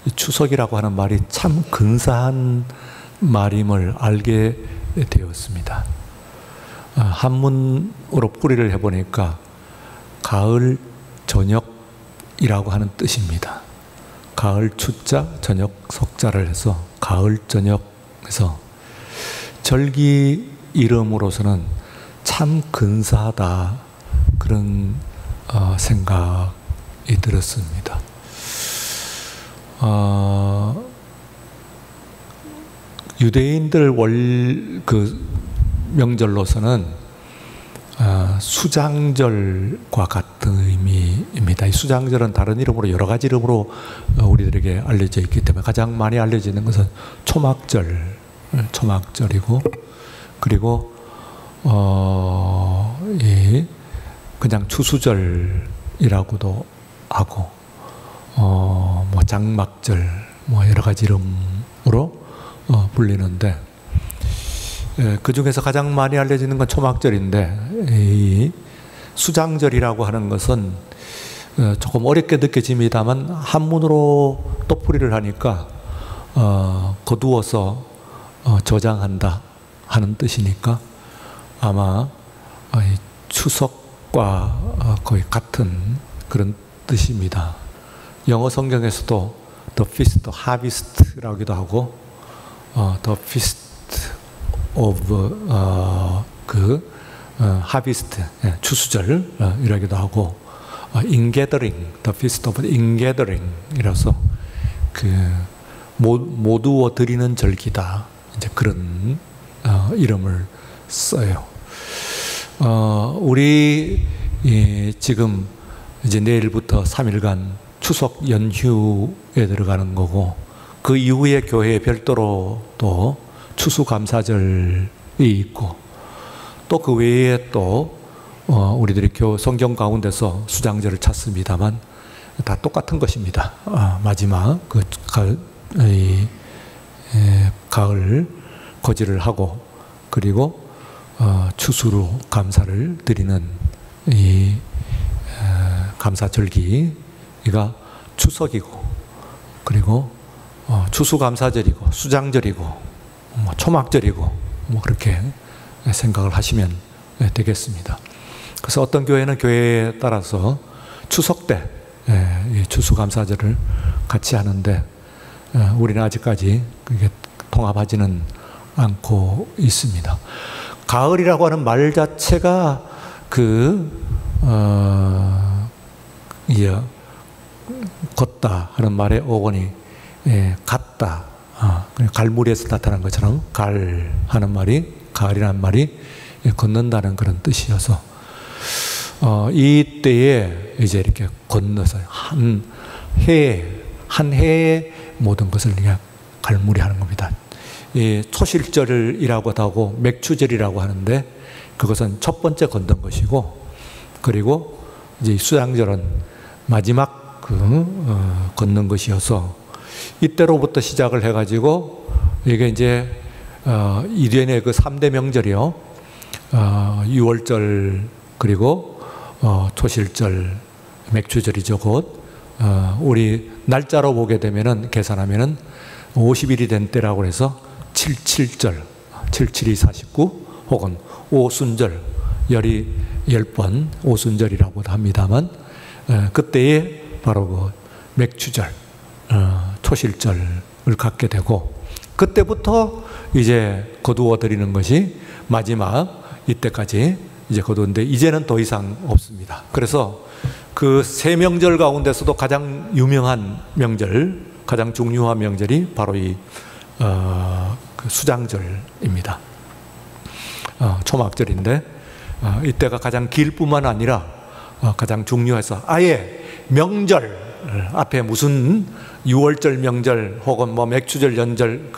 이 추석이라고 하는 말이 참 근사한 말임을 알게 되었습니다. 한문으로 풀이를 해보니까 가을 저녁이라고 하는 뜻입니다. 가을 추자, 저녁 석자를 해서 가을 저녁에서 절기 이름으로서는 참 근사하다, 그런 생각이 들었습니다. 유대인들 명절로서는 수장절과 같은 의미입니다. 이 수장절은 다른 이름으로 여러 가지 이름으로 우리들에게 알려져 있기 때문에 가장 많이 알려지는 것은 초막절이고, 그리고 그냥 추수절이라고도 하고, 뭐 장막절, 뭐 여러 가지 이름으로 불리는데, 그 중에서 가장 많이 알려지는 건 초막절인데, 이 수장절이라고 하는 것은 조금 어렵게 느껴집니다만 한문으로 또 풀이를 하니까 거두어서 저장한다 하는 뜻이니까 아마 추석과 거의 같은 그런 뜻입니다. 영어 성경에서도 The Feast of Harvest라고도 하고 The Feast of Harvest, 추수절 이라기도 하고 Ingathering, The Feast of Ingathering 이라서 모두어 드리는 절기다, 이제 그런 이름을 써요. 우리 지금 이제 내일부터 3일간 추석 연휴에 들어가는 거고, 그 이후에 교회에 별도로 또 추수감사절이 있고, 또 그 외에 또 우리들이 성경 가운데서 수장절을 찾습니다만 다 똑같은 것입니다. 마지막 가을 거지를 하고, 그리고 추수로 감사를 드리는 이 감사절기가 추석이고, 그리고 추수감사절이고, 수장절이고, 뭐 초막절이고, 뭐 그렇게 생각을 하시면 되겠습니다. 그래서 어떤 교회는 교회에 따라서 추석 때 추수감사절을 같이 하는데, 우리는 아직까지 그게 통합하지는 않고 있습니다. 가을이라고 하는 말 자체가 걷다 하는 말의 어원이 갔다, 갈무리에서 나타난 것처럼 갈 하는 말이, 가을이라는 말이 걷는다는 그런 뜻이어서 이 때에 이제 이렇게 건너서 한 해의 모든 것을 그냥 갈무리하는 겁니다. 초실절이라고도 하고 맥추절이라고 하는데, 그것은 첫 번째 걷는 것이고, 그리고 이제 수장절은 마지막 걷는 것이어서 이때로부터 시작을 해가지고 이게 이제 이련의 그 3대 명절이요, 6월절, 그리고 초실절, 맥추절이죠. 곧 우리 날짜로 보게 되면은, 계산하면은 50일이 된 때라고 해서 77절, 77이 49, 혹은 오순절, 열이 10번 오순절이라고도 합니다만, 그때에 바로 그 맥추절, 초실절을 갖게 되고, 그때부터 이제 거두어 드리는 것이 마지막 이때까지 이제 거두는데, 이제는 더 이상 없습니다. 그래서 그 세 명절 가운데서도 가장 유명한 명절, 가장 중요한 명절이 바로 이 그 수장절입니다. 초막절인데, 이때가 가장 길 뿐만 아니라 가장 중요해서 아예 명절 앞에 무슨 6월절 명절 혹은 뭐 맥추절 연절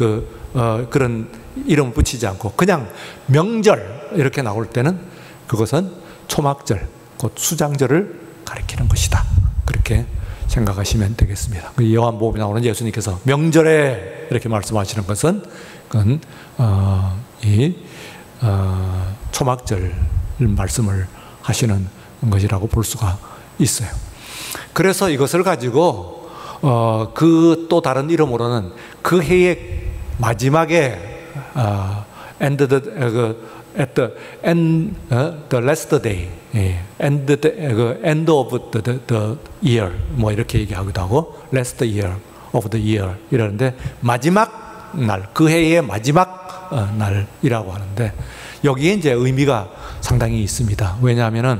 그런 이름 붙이지 않고 그냥 명절 이렇게 나올 때는 그것은 초막절, 곧 수장절을 가리키는 것이다, 그렇게 생각하시면 되겠습니다. 요한복음에 나오는 예수님께서 명절에 이렇게 말씀하시는 것은 그건 초막절 말씀을 하시는 것이라고 볼 수가 있어요. 그래서 이것을 가지고 그 또 다른 이름으로는 그 해의 마지막에 at the last day, end of the year, 뭐 이렇게 얘기하기도 하고 last year of the year 이러는데 마지막 날, 그 해의 마지막 날이라고 하는데 여기에 이제 의미가 상당히 있습니다. 왜냐하면은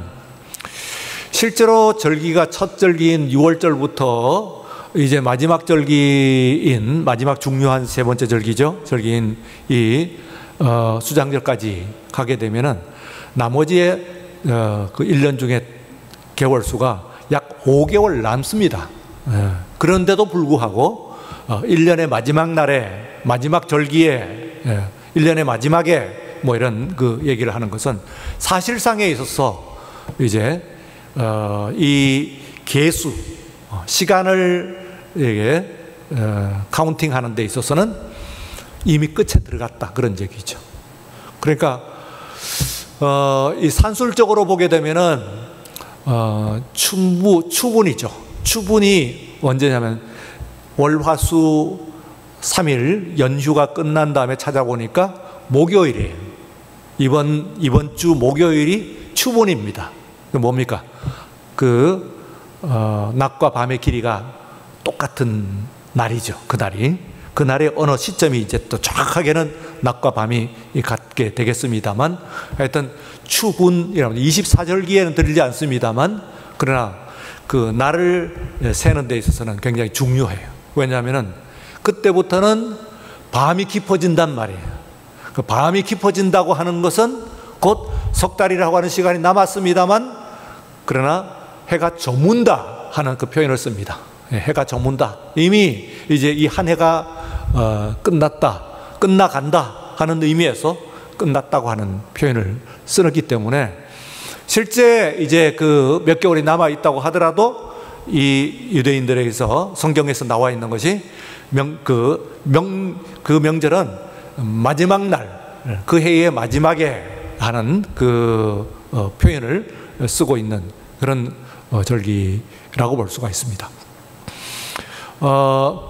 실제로 절기가 첫 절기인 6월절부터 이제 마지막 절기인 마지막 중요한 세 번째 절기죠. 절기인 이 수장절까지 가게 되면은 나머지의 그 1년 중에 개월 수가 약 5개월 남습니다. 그런데도 불구하고 1년의 마지막 날에 마지막 절기에 1년의 마지막에 뭐 이런 그 얘기를 하는 것은 사실상에 있어서 이제 이 계수 시간을 이게 카운팅하는 데 있어서는 이미 끝에 들어갔다 그런 얘기죠. 그러니까 이 산술적으로 보게 되면은 추분이죠. 추분이 언제냐면 월화수 3일 연휴가 끝난 다음에 찾아보니까 목요일이에요. 이번 주 목요일이 추분입니다. 뭡니까? 낮과 밤의 길이가 똑같은 날이죠. 그날의 어느 시점이 이제 또 정확하게는 낮과 밤이 같게 되겠습니다만 하여튼 추분이라면 24절기에는 들리지 않습니다만 그러나 그 날을 세는 데 있어서는 굉장히 중요해요. 왜냐하면은 그때부터는 밤이 깊어진단 말이에요. 그 밤이 깊어진다고 하는 것은 곧 석 달이라고 하는 시간이 남았습니다만 그러나 해가 저문다 하는 그 표현을 씁니다. 해가 저문다. 이미 이제 이 한 해가 끝나간다 하는 의미에서 끝났다고 하는 표현을 쓰기 때문에 실제 이제 그 몇 개월이 남아 있다고 하더라도 이 유대인들에게서 성경에서 나와 있는 것이 그 명절은 마지막 날, 그 해의 마지막에 하는 그 표현을 쓰고 있는 그런 절기라고 볼 수가 있습니다.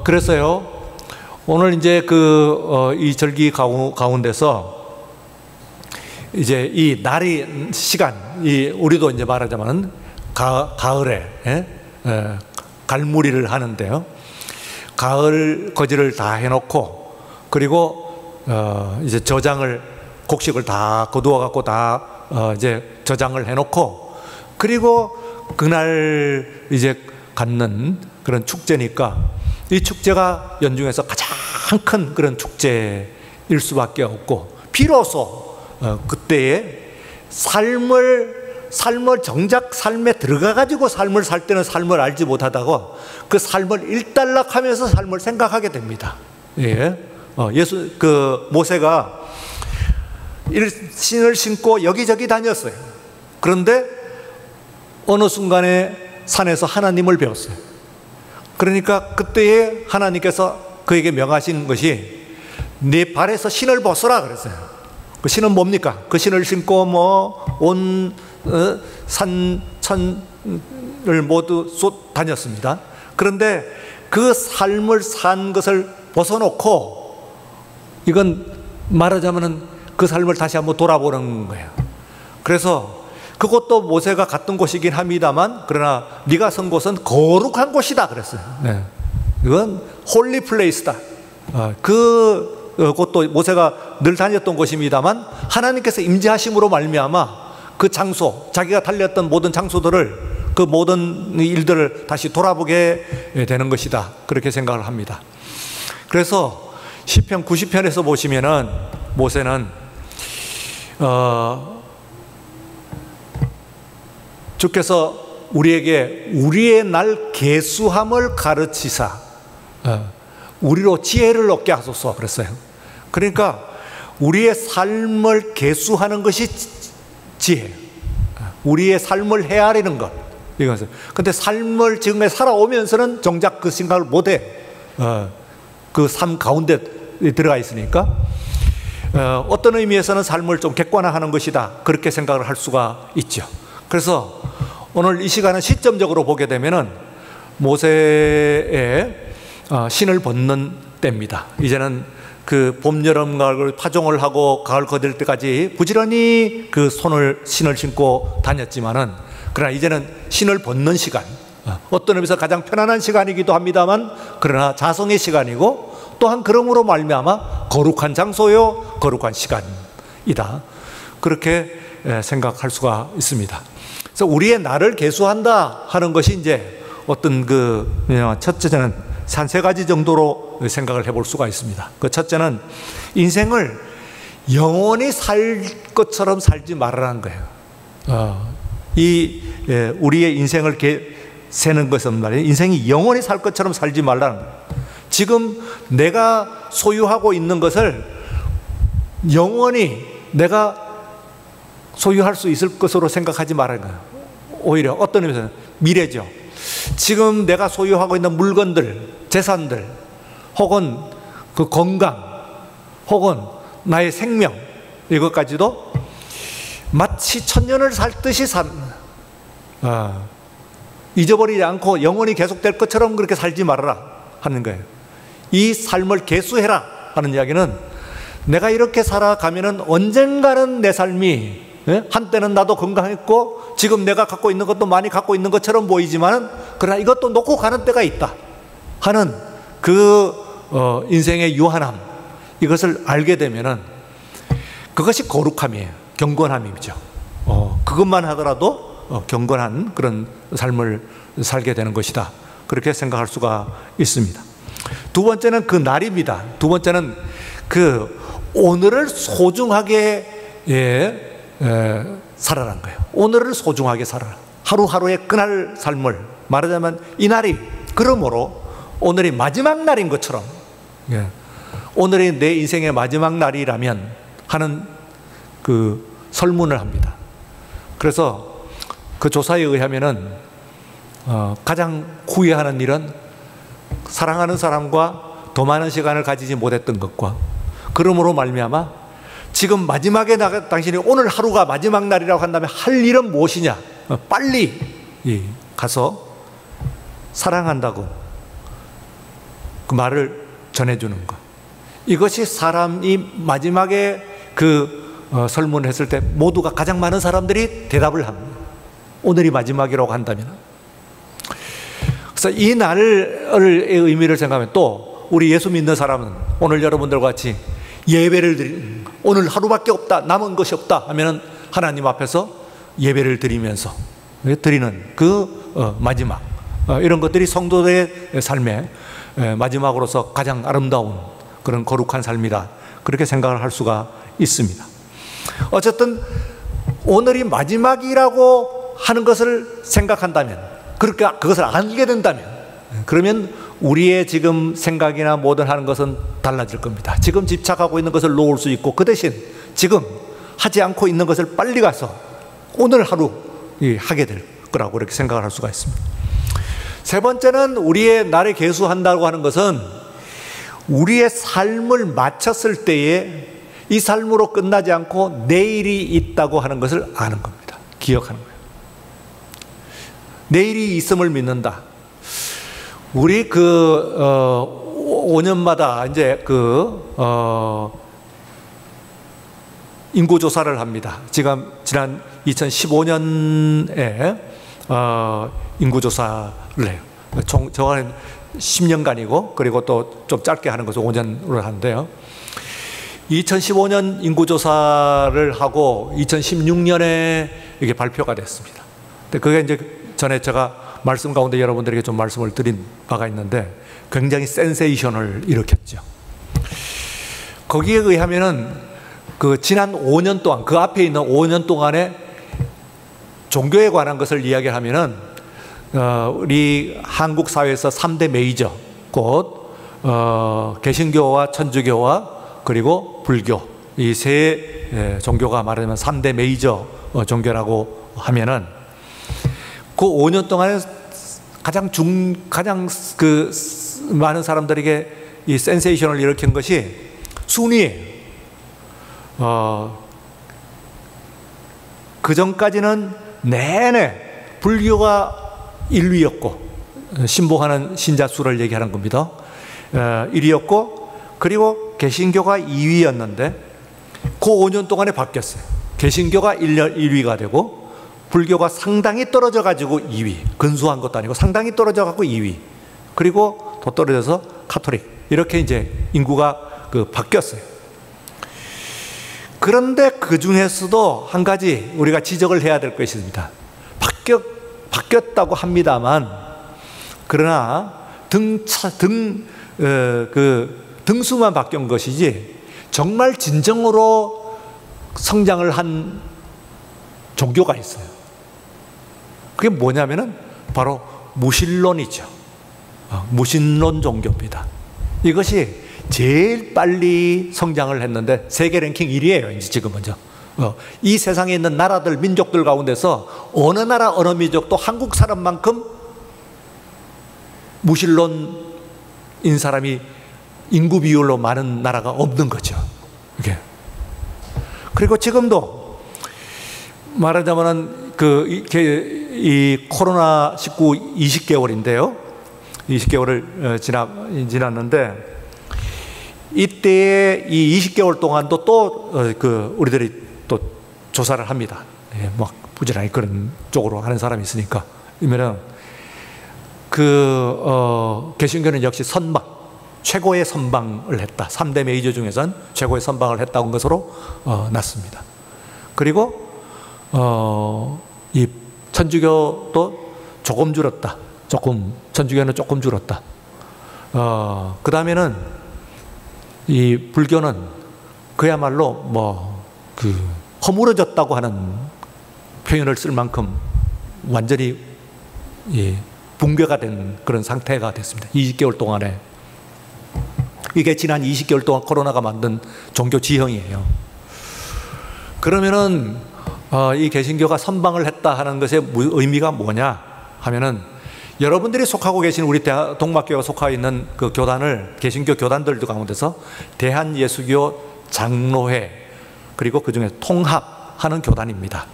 그래서요, 오늘 이제 이 절기 가운데서 이제 이 날이 시간, 우리도 이제 말하자면 가을에 갈무리를 하는데요. 가을 거지를 다 해놓고 그리고 이제 곡식을 다 거두어 갖고 다 이제 저장을 해놓고 그리고 그날 이제 갖는 그런 축제니까 이 축제가 연중에서 가장 큰 그런 축제일 수밖에 없고 비로소 그때의 삶을 정작 삶에 들어가 가지고 삶을 살 때는 삶을 알지 못하다고 그 삶을 일단락하면서 삶을 생각하게 됩니다. 예, 모세가 신을 신고 여기저기 다녔어요. 그런데 어느 순간에 산에서 하나님을 배웠어요. 그러니까 그때에 하나님께서 그에게 명하신 것이 네 발에서 신을 벗어라 그랬어요. 그 신은 뭡니까? 그 신을 신고 온 산천을 모두 다녔습니다. 그런데 그 삶을 산 것을 벗어놓고 이건 말하자면은 그 삶을 다시 한번 돌아보는 거예요. 그래서 그것도 모세가 갔던 곳이긴 합니다만 그러나 네가 선 곳은 거룩한 곳이다 그랬어요. 네. 이건 홀리 플레이스다. 그것도 모세가 늘 다녔던 곳입니다만 하나님께서 임재하심으로 말미암아 그 장소, 자기가 달렸던 모든 장소들을 그 모든 일들을 다시 돌아보게 되는 것이다. 그렇게 생각을 합니다. 그래서 시편 90편에서 보시면은 모세는 주께서 우리에게 우리의 날 계수함을 가르치사 우리로 지혜를 얻게 하소서 그랬어요. 그러니까 우리의 삶을 계수하는 것이 지혜, 우리의 삶을 헤아리는 것 이것은. 근데 삶을 지금에 살아오면서는 정작 그 생각을 못해. 그 삶 가운데 들어가 있으니까 어떤 의미에서는 삶을 좀 객관화하는 것이다 그렇게 생각을 할 수가 있죠. 그래서 오늘 이 시간은 시점적으로 보게 되면은 모세의 신을 벗는 때입니다. 이제는 그 봄, 여름, 가을 파종을 하고 가을 거들 때까지 부지런히 그 신을 신고 다녔지만은, 그러나 이제는 신을 벗는 시간, 어떤 의미에서 가장 편안한 시간이기도 합니다만, 그러나 자성의 시간이고, 또한 그러므로 말미암아 거룩한 장소요, 거룩한 시간이다. 그렇게 생각할 수가 있습니다. 그래서 우리의 나를 계수한다 하는 것이 이제 어떤 첫째는 한 세 가지 정도로 생각을 해볼 수가 있습니다. 그 첫째는 인생을 영원히 살 것처럼 살지 말라는 거예요. 우리의 인생을 세는 것은 말이에요. 인생이 영원히 살 것처럼 살지 말라는 거예요. 지금 내가 소유하고 있는 것을 영원히 내가 소유할 수 있을 것으로 생각하지 말라는 거예요. 오히려 어떤 의미에서는 미래죠. 지금 내가 소유하고 있는 물건들, 재산들, 혹은 그 건강, 혹은 나의 생명, 이것까지도 마치 천년을 살 듯이 잊어버리지 않고 영원히 계속될 것처럼 그렇게 살지 말아라 하는 거예요. 이 삶을 계수해라 하는 이야기는, 내가 이렇게 살아가면은 언젠가는 내 삶이, 한때는 나도 건강했고 지금 내가 갖고 있는 것도 많이 갖고 있는 것처럼 보이지만은, 그러나 이것도 놓고 가는 때가 있다 하는 그 인생의 유한함, 이것을 알게 되면은 그것이 거룩함이에요. 경건함이죠. 그것만 하더라도 경건한 그런 삶을 살게 되는 것이다. 그렇게 생각할 수가 있습니다. 두 번째는 그 날입니다. 두 번째는 그 오늘을 소중하게 살아라는 거예요. 오늘을 소중하게 살아라. 하루하루의 그날 삶을, 말하자면 이 날이 그러므로 오늘이 마지막 날인 것처럼, 오늘이 내 인생의 마지막 날이라면 하는 그 설문을 합니다. 그래서 그 조사에 의하면은 가장 후회하는 일은 사랑하는 사람과 더 많은 시간을 가지지 못했던 것과, 그러므로 말미암아 지금 마지막에 당신이 오늘 하루가 마지막 날이라고 한다면 할 일은 무엇이냐? 빨리 가서 사랑한다고 그 말을 전해주는 것. 이것이 사람이 마지막에 설문을 했을 때 모두가, 가장 많은 사람들이 대답을 합니다. 오늘이 마지막이라고 한다면. 그래서 이 날의 의미를 생각하면, 또 우리 예수 믿는 사람은 오늘 여러분들과 같이 예배를 드리는, 오늘 하루밖에 없다, 남은 것이 없다 하면은 하나님 앞에서 예배를 드리면서 드리는 그 마지막, 이런 것들이 성도들의 삶의 마지막으로서 가장 아름다운 그런 거룩한 삶이다, 그렇게 생각을 할 수가 있습니다. 어쨌든 오늘이 마지막이라고 하는 것을 생각한다면, 그렇게 그것을 알게 된다면, 그러면 우리의 지금 생각이나 뭐든 하는 것은 달라질 겁니다. 지금 집착하고 있는 것을 놓을 수 있고, 그 대신 지금 하지 않고 있는 것을 빨리 가서 오늘 하루 하게 될 거라고 그렇게 생각을 할 수가 있습니다. 세 번째는 우리의 날에 계수한다고 하는 것은 우리의 삶을 마쳤을 때에 이 삶으로 끝나지 않고 내일이 있다고 하는 것을 아는 겁니다. 기억하는 거예요. 내일이 있음을 믿는다. 우리 5년마다 이제 인구조사를 합니다. 지난 2015년에 인구조사를 해요. 저는 10년간이고, 그리고 또 좀 짧게 하는 것은 5년으로 하는데요. 2015년 인구조사를 하고 2016년에 이게 발표가 됐습니다. 근데 그게 이제 전에 제가 말씀 가운데 여러분들에게 좀 말씀을 드린 바가 있는데, 굉장히 센세이션을 일으켰죠. 거기에 의하면은 지난 5년 동안, 그 앞에 있는 5년 동안에 종교에 관한 것을 이야기하면은 우리 한국 사회에서 3대 메이저, 곧 개신교와 천주교와 그리고 불교, 이 세 종교가 말하자면 3대 메이저 종교라고 하면은, 그 5년 동안에 가장 많은 사람들에게 이 센세이션을 일으킨 것이 순위예요. 그 전까지는 내내 불교가 1위였고, 신봉하는 신자 수를 얘기하는 겁니다. 1위였고, 그리고 개신교가 2위였는데 그 5년 동안에 바뀌었어요. 개신교가 1위가 되고 불교가 상당히 떨어져 가지고 2위, 근소한 것도 아니고 상당히 떨어져 갖고 2위, 그리고 더 떨어져서 카톨릭, 이렇게 이제 인구가 바뀌었어요. 그런데 그 중에서도 한 가지 우리가 지적을 해야 될 것이 있습니다. 바뀌었다고 합니다만, 그러나 등수만 바뀐 것이지 정말 진정으로 성장을 한 종교가 있어요. 그게 뭐냐면은 바로 무신론이죠. 무신론 종교입니다. 이것이 제일 빨리 성장을 했는데 세계 랭킹 1위예요. 이제 지금은요. 이 세상에 있는 나라들, 민족들 가운데서 어느 나라, 어느 민족도 한국 사람만큼 무신론인 사람이 인구 비율로 많은 나라가 없는 거죠. 이게. 그리고 지금도 말하자면은 이 코로나19 20개월인데요. 20개월을 지났는데, 이때에 이 20개월 동안도 또 우리들이 또 조사를 합니다. 막 부지런히 그런 쪽으로 하는 사람이 있으니까. 그러면은 개신교는 역시 최고의 선방을 했다. 3대 메이저 중에선 최고의 선방을 했다는 것으로 났습니다. 그리고 이 천주교도 조금 줄었다. 천주교는 조금 줄었다. 그 다음에는 이 불교는 그야말로 허물어졌다고 하는 표현을 쓸 만큼 완전히 붕괴가 된 그런 상태가 됐습니다. 20개월 동안에. 이게 지난 20개월 동안 코로나가 만든 종교 지형이에요. 그러면은 이 개신교가 선방을 했다 하는 것의 의미가 뭐냐 하면은, 여러분들이 속하고 계신 우리 동막교가 속하고 있는 그 교단을, 개신교 교단들 가운데서 대한예수교 장로회, 그리고 그 중에 통합하는 교단입니다.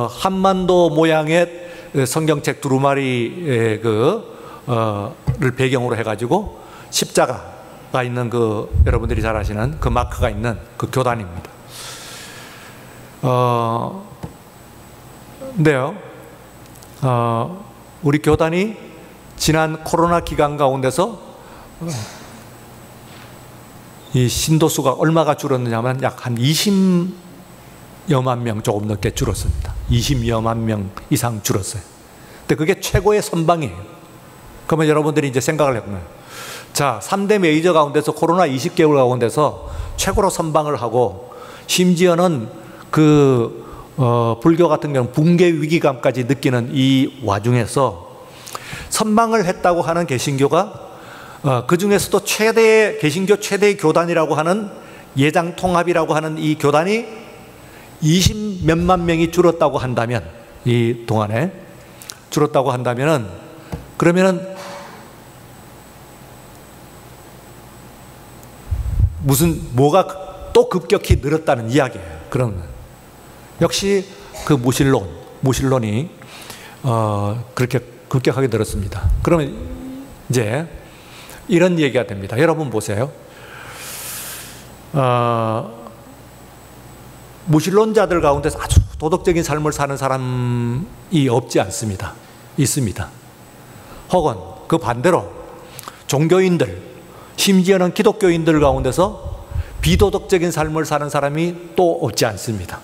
한반도 모양의 성경책 두루마리를 배경으로 해가지고 십자가가 있는 여러분들이 잘 아시는 그 마크가 있는 그 교단입니다. 근데요, 우리 교단이 지난 코로나 기간 가운데서 이 신도수가 얼마가 줄었느냐면 약 한 20여만 명 조금 넘게 줄었습니다. 20여만 명 이상 줄었어요. 근데 그게 최고의 선방이에요. 그러면 여러분들이 이제 생각을 해보면, 자, 3대 메이저 가운데서 코로나 20개월 가운데서 최고로 선방을 하고, 심지어는 불교 같은 경우는 붕괴 위기감까지 느끼는 이 와중에서 선방을 했다고 하는 개신교가 그 중에서도 개신교 최대의 교단이라고 하는 예장통합이라고 하는 이 교단이 20몇만 명이 줄었다고 한다면, 이 동안에 줄었다고 한다면은, 그러면은 뭐가 또 급격히 늘었다는 이야기예요. 그러면 역시 무신론이 그렇게 급격하게 늘었습니다. 그러면 이제 이런 얘기가 됩니다. 여러분 보세요. 무신론자들 가운데서 아주 도덕적인 삶을 사는 사람이 없지 않습니다. 있습니다. 혹은 그 반대로 종교인들, 심지어는 기독교인들 가운데서 비도덕적인 삶을 사는 사람이 또 없지 않습니다.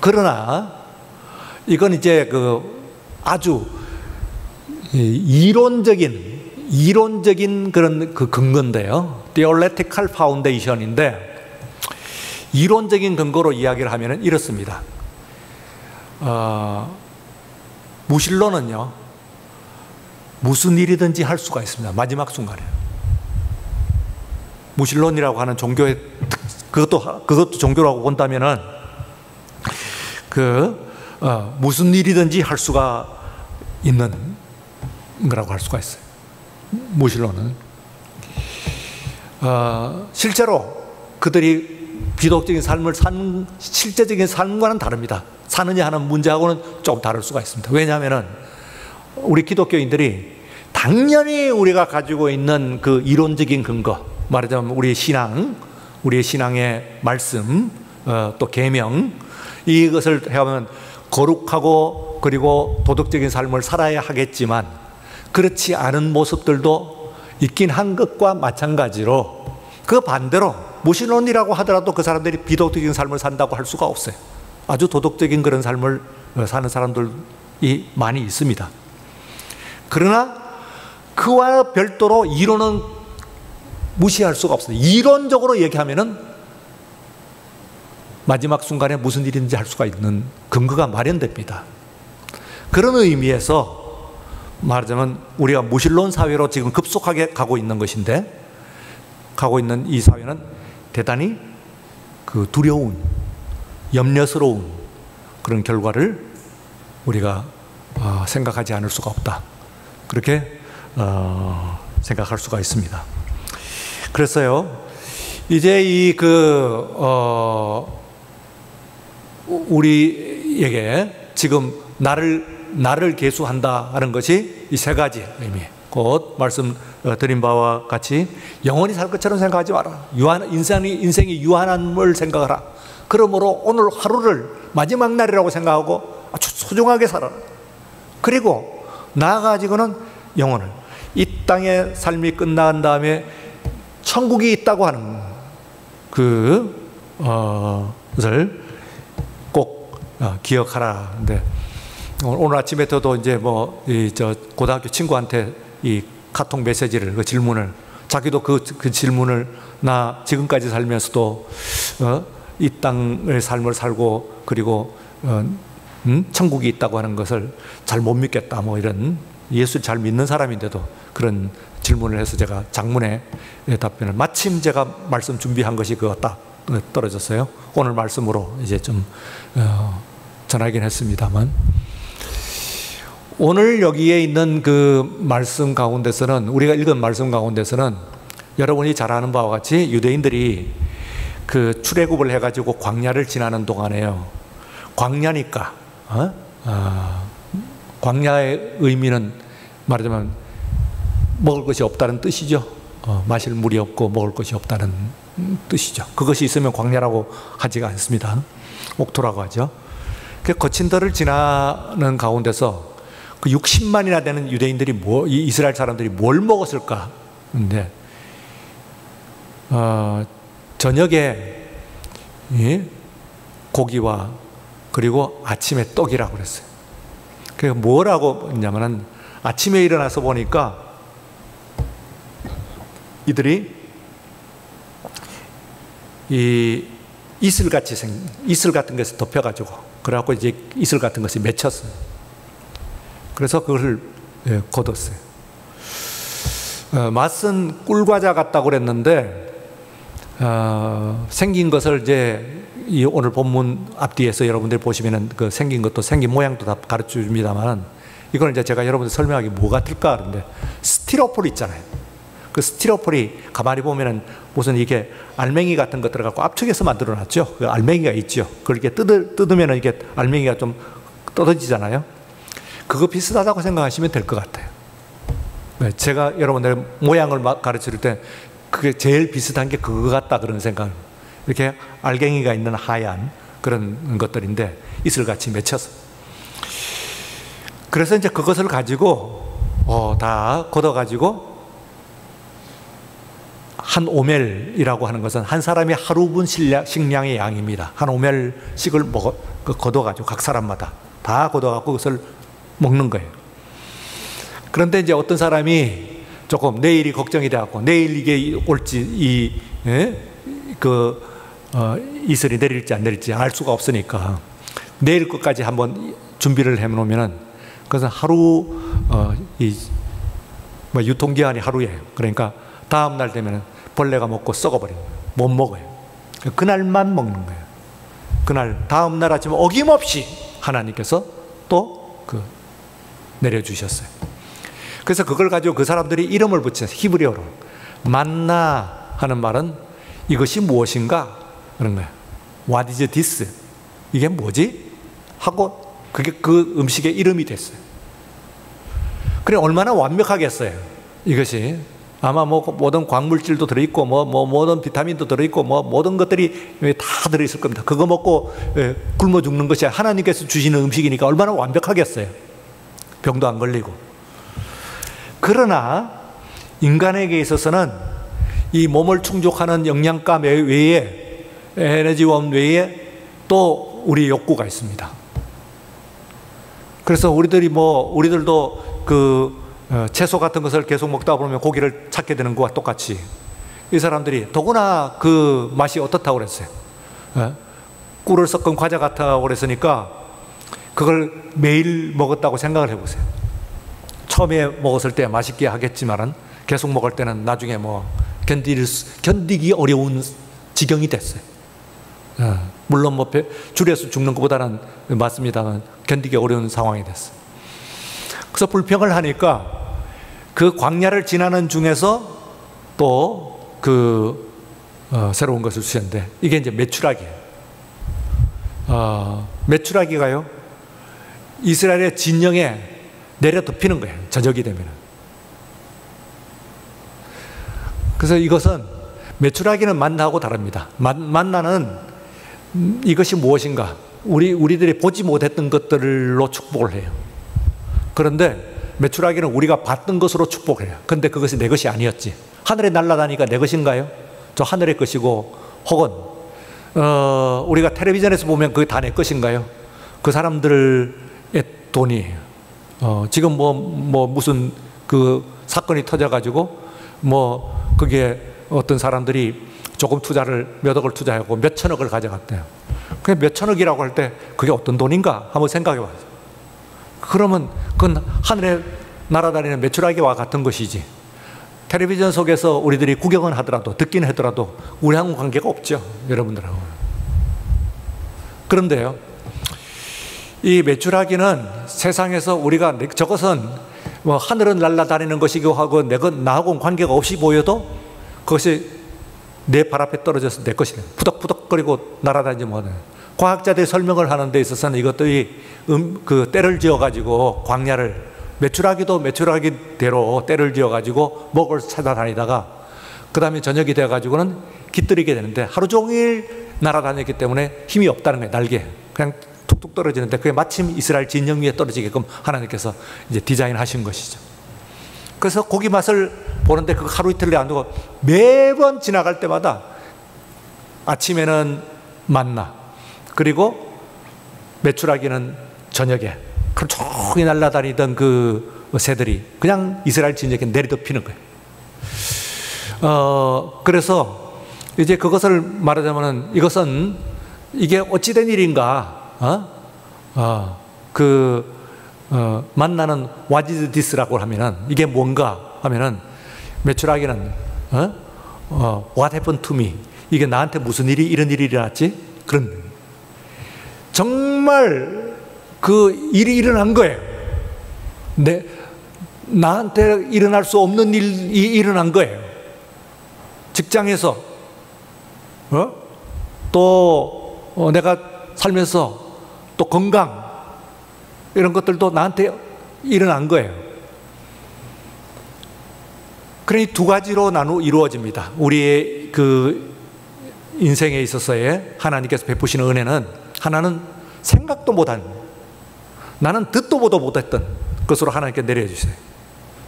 그러나 이건 이제 아주 이론적인 그런 근거인데요. Theoretical Foundation인데, 이론적인 근거로 이야기를 하면 이렇습니다. 무신론은요, 무슨 일이든지 할 수가 있습니다. 마지막 순간에. 무신론이라고 하는 종교의 그것도 종교라고 본다면은 무슨 일이든지 할 수가 있는 거라고 할 수가 있어요. 무신론은 실제로 그들이 비도덕적인 삶을 산 실제적인 삶과는 다릅니다. 사느냐 하는 문제하고는 좀 다를 수가 있습니다. 왜냐하면 우리 기독교인들이 당연히 우리가 가지고 있는 그 이론적인 근거, 말하자면 우리의 신앙, 우리의 신앙의 말씀, 또 계명, 이것을 해하면 거룩하고 그리고 도덕적인 삶을 살아야 하겠지만 그렇지 않은 모습들도 있긴 한 것과 마찬가지로 그 반대로 무신론이라고 하더라도 그 사람들이 비도덕적인 삶을 산다고 할 수가 없어요. 아주 도덕적인 그런 삶을 사는 사람들이 많이 있습니다. 그러나 그와 별도로 이론은 무시할 수가 없어요. 이론적으로 얘기하면은 마지막 순간에 무슨 일인지 할 수가 있는 근거가 마련됩니다. 그런 의미에서 말하자면 우리가 무신론 사회로 지금 급속하게 가고 있는 것인데, 가고 있는 이 사회는 대단히 그 두려운, 염려스러운 그런 결과를 우리가 생각하지 않을 수가 없다. 그렇게 생각할 수가 있습니다. 그래서요, 이제 우리에게 지금 나를 계수한다 하는 것이 이 세 가지 의미. 곧 말씀드린 바와 같이 영원히 살 것처럼 생각하지 마라. 인생이 유한함을 생각하라. 그러므로 오늘 하루를 마지막 날이라고 생각하고 아주 소중하게 살아라. 그리고 나아가지고는 영혼을, 이 땅의 삶이 끝난 다음에 천국이 있다고 하는 그것을 꼭 기억하라. 근데 오늘 아침에 저도 이제 고등학교 친구한테 이 카톡 메시지를, 그 질문을, 자기도 그 질문을 나 지금까지 살면서도 이 땅의 삶을 살고 그리고 천국이 있다고 하는 것을 잘 못 믿겠다, 뭐 이런, 예수를 잘 믿는 사람인데도 그런 질문을 해서 제가 장문의 답변을, 마침 제가 말씀 준비한 것이 그거 딱 떨어졌어요. 오늘 말씀으로 이제 좀 전하긴 했습니다만, 오늘 여기에 있는 그 말씀 가운데서는, 우리가 읽은 말씀 가운데서는 여러분이 잘 아는 바와 같이 유대인들이 그 출애굽을 해가지고 광야를 지나는 동안에요, 광야니까 광야의 의미는 말하자면 먹을 것이 없다는 뜻이죠. 마실 물이 없고 먹을 것이 없다는 뜻이죠. 그것이 있으면 광야라고 하지가 않습니다. 옥토라고 하죠. 그 거친 들을 지나는 가운데서 그 60만이나 되는 유대인들이 이 이스라엘 사람들이 뭘 먹었을까? 근데 저녁에 고기와 그리고 아침에 떡이라고 그랬어요. 그게 뭐라고 했냐면은, 아침에 일어나서 보니까 이들이 이 이슬 같은 것을 덮여가지고, 그래갖고 이제 이슬 같은 것이 맺혔어요. 그래서 그것을 거뒀어요. 맛은 꿀과자 같다고 그랬는데, 생긴 것을 이제 이 오늘 본문 앞뒤에서 여러분들 보시면은 그 생긴 것도, 생긴 모양도 다 가르쳐 줍니다만, 이걸 이제 제가 여러분들 설명하기 뭐 같을까 하는데, 스티로폴 있잖아요. 그 스티로폴이 가만히 보면은 무슨 이게 알맹이 같은 것 들어가고 압축해서 만들어 놨죠. 그 알맹이가 있죠. 그걸 이렇게 뜯으면은 이게 알맹이가 좀 떨어지잖아요. 그거 비슷하다고 생각하시면 될 것 같아요. 제가 여러분들 모양을 가르쳐 줄 때 그게 제일 비슷한 게 그거 같다 그런 생각. 이렇게 알갱이가 있는 하얀 그런 것들인데 이슬같이 맺혀서. 그래서 이제 그것을 가지고 다 걷어가지고, 한 오멜이라고 하는 것은 한 사람이 하루분 식량의 양입니다. 한 오멜씩을 걷어가지고 각 사람마다 다 걷어갖고 그것을 먹는 거예요. 그런데 이제 어떤 사람이 조금 내일이 걱정이 돼갖고, 내일 이게 올지, 이슬이 내릴지 안 내릴지 알 수가 없으니까 내일 것까지 한번 준비를 해놓으면은, 그것은 하루, 유통기한이 하루예요. 그러니까 다음날 되면은 벌레가 먹고 썩어버려요. 못 먹어요. 그날만 먹는 거예요. 그날, 다음날 아침에 어김없이 하나님께서 또 내려주셨어요. 그래서 그걸 가지고 그 사람들이 이름을 붙였어요. 히브리어로. 만나 하는 말은 이것이 무엇인가? 그런 거예요. What is this? 이게 뭐지? 하고 그게 그 음식의 이름이 됐어요. 그래 얼마나 완벽하겠어요. 이것이 아마 뭐 모든 광물질도 들어있고 모든 비타민도 들어있고 모든 것들이 다 들어있을 겁니다. 그거 먹고 굶어 죽는 것이 하나님께서 주시는 음식이니까 얼마나 완벽하겠어요. 병도 안 걸리고. 그러나 인간에게 있어서는 이 몸을 충족하는 영양가 외에, 에너지원 외에 또 우리 욕구가 있습니다. 그래서 우리들도 채소 같은 것을 계속 먹다 보면 고기를 찾게 되는 것과 똑같이 이 사람들이 더구나 그 맛이 어떻다고 그랬어요. 꿀을 섞은 과자 같다고 그랬으니까 그걸 매일 먹었다고 생각을 해보세요. 처음에 먹었을 때 맛있게 하겠지만은 계속 먹을 때는 나중에 견디기 어려운 지경이 됐어요. 물론 줄여서 죽는 것보다는 맞습니다만 견디기 어려운 상황이 됐어요. 그래서 불평을 하니까 그 광야를 지나는 중에서 또 새로운 것을 주셨는데 이게 이제 메추라기예요. 메추라기가요, 이스라엘의 진영에 내려 덮이는 거예요. 저녁이 되면. 그래서 이것은 메추라기는 만나하고 다릅니다. 만나는 이것이 무엇인가? 우리들이 보지 못했던 것들로 축복을 해요. 그런데 메추라기는 우리가 봤던 것으로 축복해요. 그런데 그것이 내 것이 아니었지. 하늘에 날아다니까 내 것인가요? 저 하늘의 것이고, 혹은 우리가 텔레비전에서 보면 그게 다 내 것인가요? 그 사람들의 돈이에요. 지금 무슨 사건이 터져가지고 그게 어떤 사람들이 조금 몇 억을 투자하고 몇 천억을 가져갔대요. 그게 몇 천억이라고 할 때 그게 어떤 돈인가 한번 생각해 봐요. 그러면 그건 하늘에 날아다니는 메추라기와 같은 것이지. 텔레비전 속에서 우리들이 구경은 하더라도 듣기는 하더라도 우리하고는 관계가 없죠. 여러분들하고. 그런데요, 이 메추라기는 세상에서 우리가 저것은 하늘은 날아다니는 것이고 하고 나하고는 관계가 없이 보여도 그것이 내 발 앞에 떨어져서 내 것이네. 푸덕푸덕거리고 날아다니지 못해. 과학자들이 설명을 하는 데 있어서는 이것들이 때를 지어가지고 광야를, 메추라기도 메추라기대로 때를 지어가지고 먹을 찾아다니다가 그 다음에 저녁이 되어가지고는 깃들이게 되는데 하루 종일 날아다녔기 때문에 힘이 없다는 거예요. 날개. 그냥 툭툭 떨어지는데 그게 마침 이스라엘 진영 위에 떨어지게끔 하나님께서 이제 디자인하신 것이죠. 그래서 고기 맛을 보는데 그 하루 이틀 안 두고 매번 지나갈 때마다 아침에는 만나, 그리고 메추라기는 저녁에, 그럼 조용히 날아다니던 그 새들이 그냥 이스라엘 진영에 내리덮이는 거예요. 그래서 이제 그것을 말하자면은 이게 어찌된 일인가? 만나는 what is this라고 하면은 이게 뭔가 하면은 메추라기는 what happened to me? 이게 나한테 무슨 이런 일이 일어났지? 그런 정말 그 일이 일어난 거예요. 나한테 일어날 수 없는 일이 일어난 거예요. 직장에서 또 내가 살면서 또 건강 이런 것들도 나한테 일어난 거예요. 그러니 두 가지로 이루어집니다. 우리의 인생에 있어서의 하나님께서 베푸시는 은혜는, 하나는 생각도 못한, 나는 듣도 보도 못했던 것으로 하나님께 내려주세요.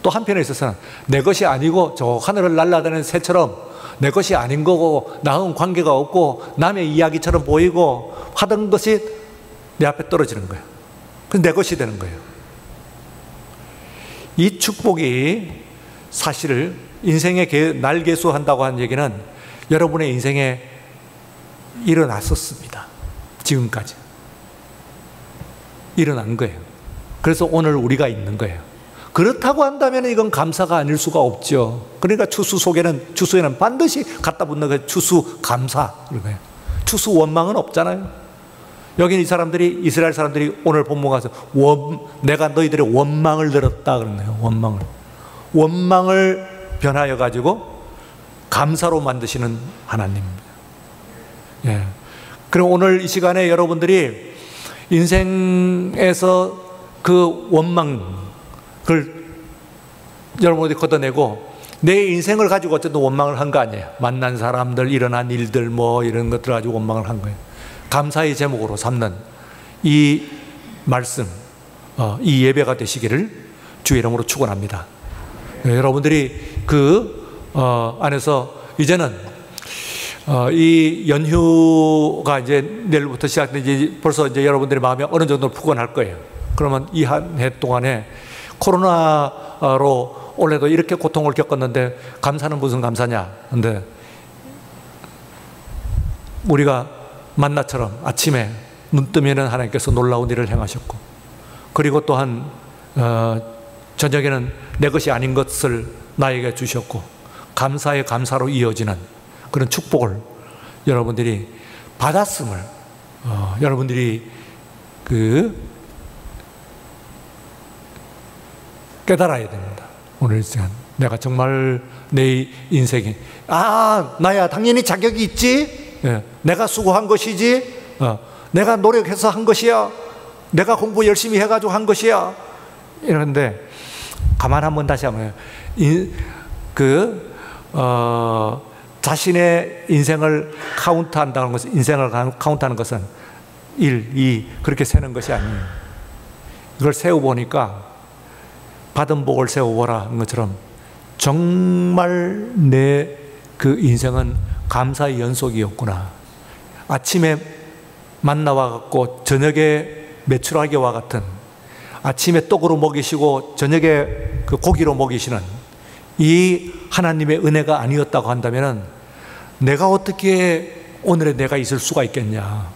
또 한편에 있어서는 내 것이 아니고 저 하늘을 날아다니는 새처럼 내 것이 아닌 거고 나하고는 관계가 없고 남의 이야기처럼 보이고 하던 것이 내 앞에 떨어지는 거예요. 그래서 내 것이 되는 거예요. 이 축복이 사실 인생에 날개수한다고 하는 얘기는 여러분의 인생에 일어났었습니다. 지금까지 일어난 거예요. 그래서 오늘 우리가 있는 거예요. 그렇다고 한다면 이건 감사가 아닐 수가 없죠. 그러니까 추수에는 반드시 갖다 붙는 거 추수 감사. 추수 원망은 없잖아요. 여기는 이스라엘 사람들이 오늘 본문 가서 내가 너희들의 원망을 들었다 그러네요. 원망을 변하여 가지고 감사로 만드시는 하나님입니다. 예. 그럼 오늘 이 시간에 여러분들이 인생에서 그 원망을 여러분들이 걷어내고 내 인생을 가지고 어쨌든 원망을 한 거 아니에요. 만난 사람들, 일어난 일들 뭐 이런 것들 가지고 원망을 한 거예요. 감사의 제목으로 삼는 이 말씀, 이 예배가 되시기를 주의 이름으로 축원합니다. 여러분들이 그 안에서 이제는 이 연휴가 이제 내일부터 시작되지 벌써 이제 여러분들의 마음이 어느 정도 푸근할 거예요. 그러면 이 한 해 동안에 코로나로 올해도 이렇게 고통을 겪었는데 감사는 무슨 감사냐? 근데 우리가 만나처럼 아침에 눈 뜨면은 하나님께서 놀라운 일을 행하셨고, 그리고 또한 저녁에는 내 것이 아닌 것을 나에게 주셨고, 감사의 감사로 이어지는 그런 축복을 여러분들이 받았음을 여러분들이 깨달아야 됩니다. 오늘 시간 내가 정말 내 인생에 나야 당연히 자격이 있지. 내가 수고한 것이지. 내가 노력해서 한 것이야. 내가 공부 열심히 해가지고 한 것이야. 이런데 가만 한번 다시 한번 자신의 인생을 카운트한다는 것은, 인생을 카운트하는 것은 1, 2 그렇게 세는 것이 아니에요. 이걸 세어보니까 받은 복을 세워보라 한 것처럼 정말 내 그 인생은 감사의 연속이었구나. 아침에 만나와 같고 저녁에 메추라기와 같은, 아침에 떡으로 먹이시고 저녁에 그 고기로 먹이시는 이 하나님의 은혜가 아니었다고 한다면 내가 어떻게 오늘의 내가 있을 수가 있겠냐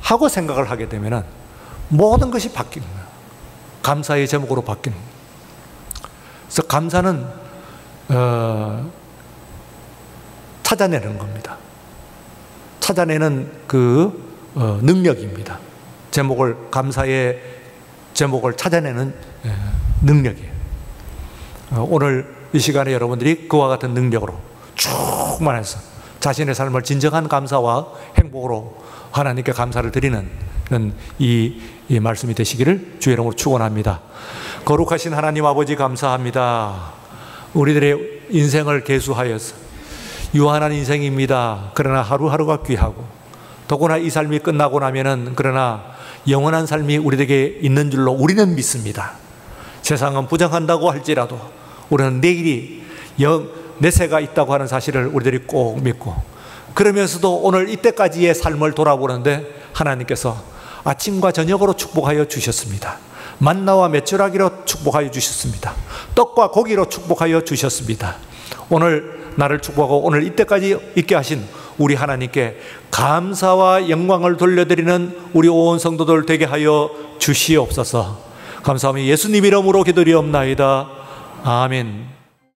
하고 생각을 하게 되면 모든 것이 바뀌는 거예요. 감사의 제목으로 바뀌는 거예요. 그래서 감사는 찾아내는 겁니다. 찾아내는 그 능력입니다. 감사의 제목을 찾아내는 능력이에요. 오늘 이 시간에 여러분들이 그와 같은 능력으로 충만해서 자신의 삶을 진정한 감사와 행복으로 하나님께 감사를 드리는 이 말씀이 되시기를 주의 이름으로 축원합니다. 거룩하신 하나님 아버지 감사합니다. 우리들의 인생을 계수하여서 유한한 인생입니다. 그러나 하루하루가 귀하고, 더구나 이 삶이 끝나고 나면은 그러나 영원한 삶이 우리에게 있는 줄로 우리는 믿습니다. 세상은 부정한다고 할지라도 우리는 내일이 내세가 있다고 하는 사실을 우리들이 꼭 믿고, 그러면서도 오늘 이때까지의 삶을 돌아보는데 하나님께서 아침과 저녁으로 축복하여 주셨습니다. 만나와 메추라기로 축복하여 주셨습니다. 떡과 고기로 축복하여 주셨습니다. 오늘 나를 축복하고 오늘 이때까지 있게 하신 우리 하나님께 감사와 영광을 돌려드리는 우리 온 성도들 되게 하여 주시옵소서. 감사하며 예수님 이름으로 기도드리옵나이다. 아멘.